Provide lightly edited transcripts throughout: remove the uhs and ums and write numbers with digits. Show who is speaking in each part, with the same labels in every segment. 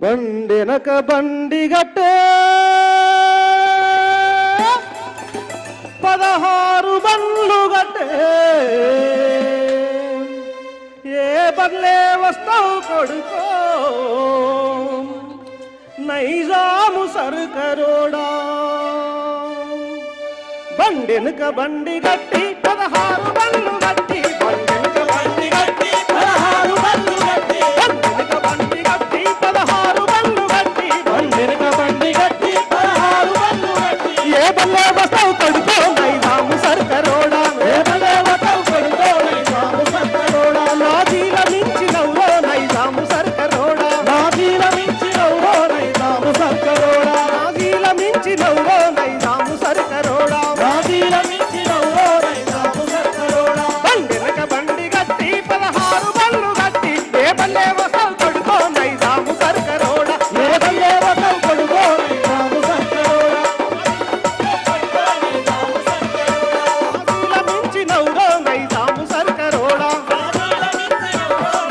Speaker 1: బండెనక బండి గట్టే 16 బండ్లు గట్టే ఏ బండ్లే వస్తావు కొడుకో నైజాము సరుకరోడా బండెనక బండి గట్టి 16 బండ్లు గట్టి బండెనక బండి గట్టి 16 బండ్లు గట్టి బండెనక బండి గట్టి 16 బండ్లు గట్టి బండెనక బండి గట్టి 16 బండ్లు గట్టి ఏ బండ్లే వస్తావు కొడుకో నైజాము సరుకరోడా ఏ బండ్లే వస్తావు కొడుకో నైజాము సరుకరోడా నాజీల మించినవురో నైజాము సరుకరోడా నాజీల మించినవురో నైజాము సరుకరోడా నాజీల మించినవురో నైజాము సరుకరోడా నాజీల మించినవురో నైజాము సరుకరోడా బండెనక బండి గట్టి 16 బండ్లు గట్టి ఏ బండ్లే వస్తావు కొడుకో నైజాము సరుకరోడా ఏ బండ్లే వస్తావు కొడుకో నైజాము సరుకరోడా నాజీల మించినవురో నైజాము సరుకరోడా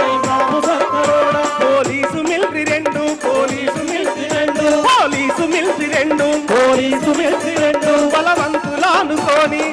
Speaker 1: నైజాము సరుకరోడా పోలీసు మిలిటరీ రెండు పోలీసు మిలిటరీ రెండు పోలీసు మిలిటరీ రెండు పోలీసు మిలిటరీ రెండు బలవంతులానుకోని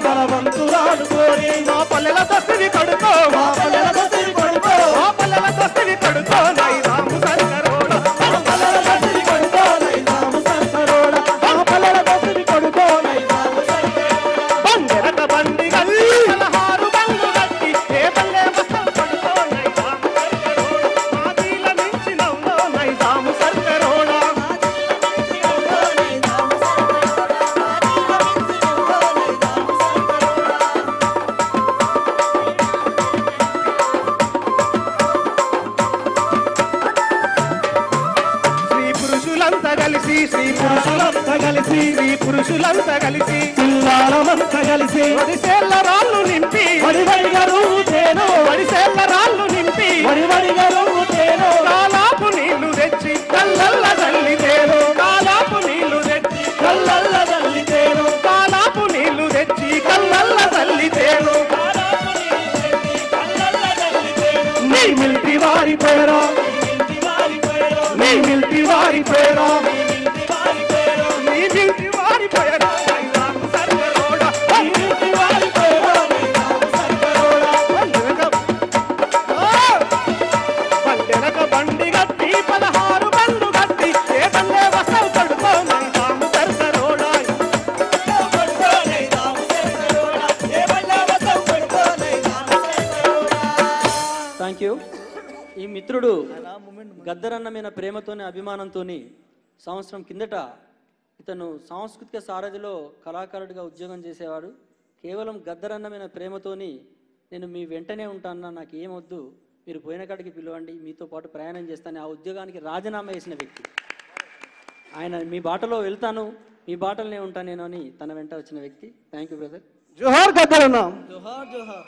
Speaker 1: మా పల్లెల దస్తివి కొడుకో మా పల్లెల దస్తివి కొడుకో మా పల్లెల దస్తివి కొడుకో నైజాము సరుకరోడా మా పల్లెల దస్తివి కొడుకో నైజాము సరుకరోడా మా పల్లెల దస్తివి కొడుకో నైజాము సరుకరోడా బండెనక బండి గట్టి 16 బండ్లు గట్టి ఏ పల్లె వస్తావు కొడుకో నైజాము సరుకరోడా నాజీల మించినవురో నైజాము సరుకరోడా స్త్రీ పురుషులంతా కలిసి పిల్లారమంతా కలిసి వడిసేళ్ల రాళ్ళు నింపి వడివడిగా రూతేను వడిసేళ్ల రాళ్ళు నింపి వడివడిగా రూతేను కాలాపు నీళ్లు తెచ్చి కళ్ళల్ల చల్లితేను కాలాపు నీళ్లు తెచ్చి కళ్ళల్ల చల్లితేను కాలాపు నీళ్లు తెచ్చి కళ్ళల్ల చల్లితేను నీ మిలిటరీ వారి పేరా నీ మిలిటరీ వారి పేరా బండి గట్టి 16 బండ్లు గట్టి ఏ బండ్లే వస్తావు కొడుకో నైజాము సరుకరోడా
Speaker 2: థ్యాంక్ యూ. ఈ మిత్రుడు గద్దరన్న మీద ప్రేమతోని అభిమానంతోని సంవత్సరం కిందట ఇతను సాంస్కృతిక సారథిలో కళాకారుడిగా ఉద్యోగం చేసేవాడు. కేవలం గద్దరన్న మీద ప్రేమతోని నేను మీ వెంటనే ఉంటానన్నా నాకు ఏమొద్దు మీరు పోయిన కాడికి పిలవండి మీతో పాటు ప్రయాణం చేస్తాను ఆ ఉద్యోగానికి రాజీనామా చేసిన వ్యక్తి ఆయన. మీ బాటలో వెళ్తాను మీ బాటలోనే ఉంటాను నేను అని తన వెంట వచ్చిన వ్యక్తి. Thank you brother.
Speaker 1: జోహార్ గద్దరన్న.
Speaker 2: జోహార్ జోహార్.